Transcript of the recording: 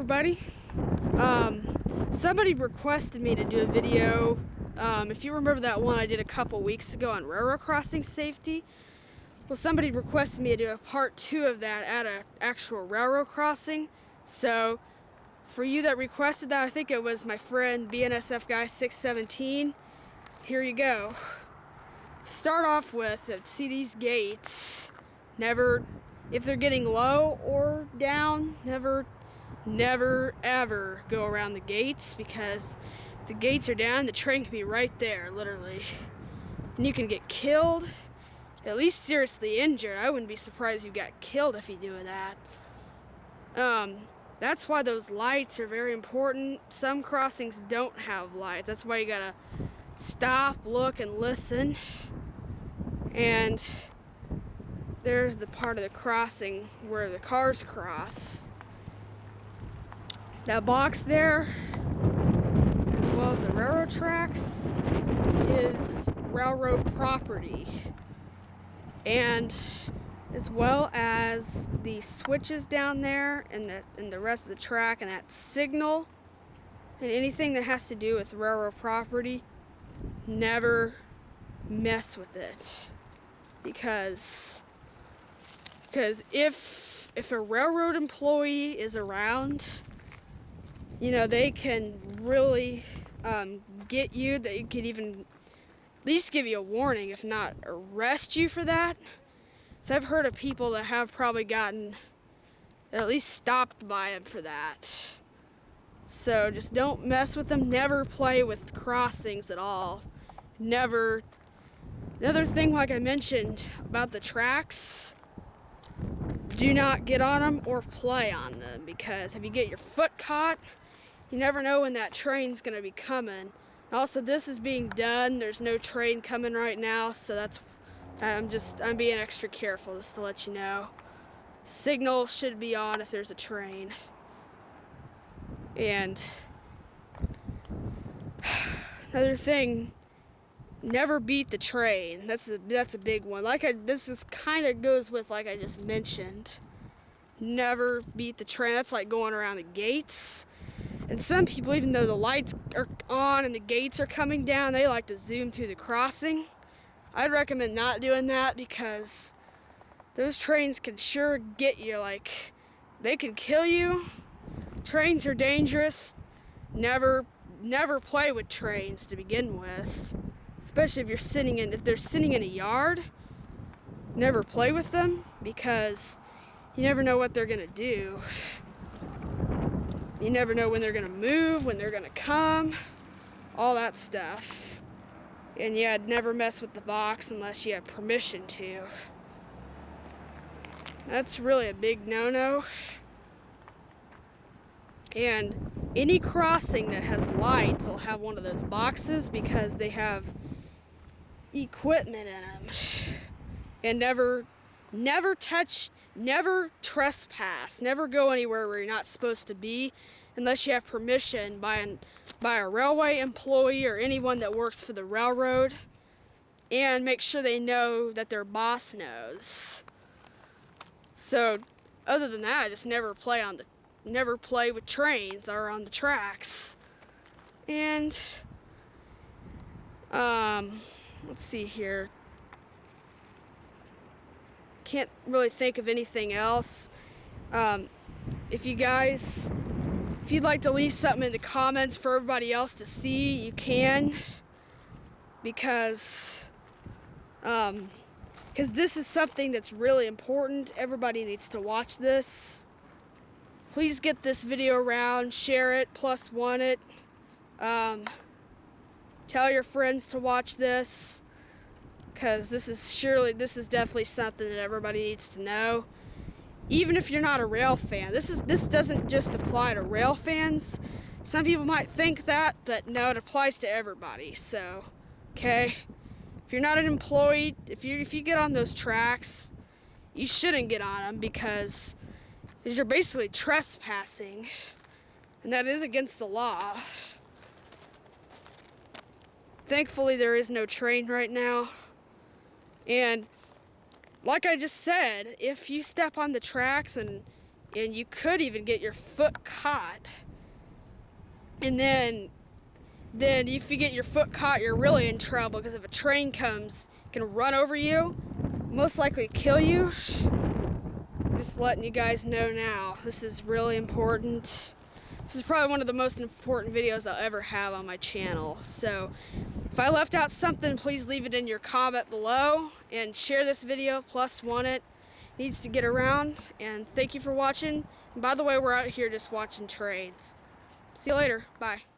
everybody. Somebody requested me to do a video. If you remember that one I did a couple weeks ago on railroad crossing safety, well, somebody requested me to do a part 2 of that at an actual railroad crossing. So for you that requested that, I think it was my friend BNSF guy 617. Here you go. To start off with, see these gates. Never, if they're getting low or down, never ever go around the gates, because if the gates are down, the train can be right there, literally. And you can get killed, at least seriously injured. I wouldn't be surprised you got killed if you do that. That's why those lights are very important. Some crossings don't have lights. That's why you gotta stop, look, and listen. And there's the part of the crossing where the cars cross. That box there, as well as the railroad tracks, is railroad property. And as well as the switches down there and the rest of the track and that signal and anything that has to do with railroad property, never mess with it. Because if a railroad employee is around, you know, they can really get you. They could even at least give you a warning, if not arrest you for that. So I've heard of people that have probably gotten at least stopped by them for that. So just don't mess with them. Never play with crossings at all. Never. Another thing, like I mentioned about the tracks, do not get on them or play on them, because if you get your foot caught, you never know when that train's going to be coming. Also, this is being done. There's no train coming right now, so that's I'm being extra careful, just to let you know. Signal should be on if there's a train. And another thing, never beat the train. That's a big one. This is kind of goes with like I just mentioned. Never beat the train. That's like going around the gates. And some people, even though the lights are on and the gates are coming down, they like to zoom through the crossing. I'd recommend not doing that, because those trains can sure get you. Like, they can kill you. Trains are dangerous. Never play with trains to begin with. Especially if they're sitting in a yard. Never play with them, because you never know what they're gonna do. You never know when they're gonna move, when they're gonna come, all that stuff. And yeah, I'd never mess with the box unless you have permission to. That's really a big no-no. And any crossing that has lights will have one of those boxes, because they have equipment in them. And never trespass, never go anywhere where you're not supposed to be unless you have permission by a railway employee or anyone that works for the railroad. And make sure they know that their boss knows. So other than that, just never play with trains or on the tracks. And let's see here. Can't really think of anything else. If you'd like to leave something in the comments for everybody else to see, you can, because this is something that's really important. Everybody needs to watch this. Please get this video around, share it, +1 it. Tell your friends to watch this, because this is definitely something that everybody needs to know. Even if you're not a rail fan, this doesn't just apply to rail fans. Some people might think that, but no, it applies to everybody. So, okay, if you're not an employee, if you get on those tracks, you shouldn't get on them, because you're basically trespassing, and that is against the law. Thankfully, there is no train right now. And like I just said, if you step on the tracks and and you could even get your foot caught. And then if you get your foot caught, you're really in trouble, because if a train comes, it can run over you, most likely kill you. Just letting you guys know now. This is really important. This is probably one of the most important videos I'll ever have on my channel. So if I left out something, please leave it in your comment below and share this video. Plus one it needs to get around. And thank you for watching. And by the way, we're out here just watching trains. See you later. Bye.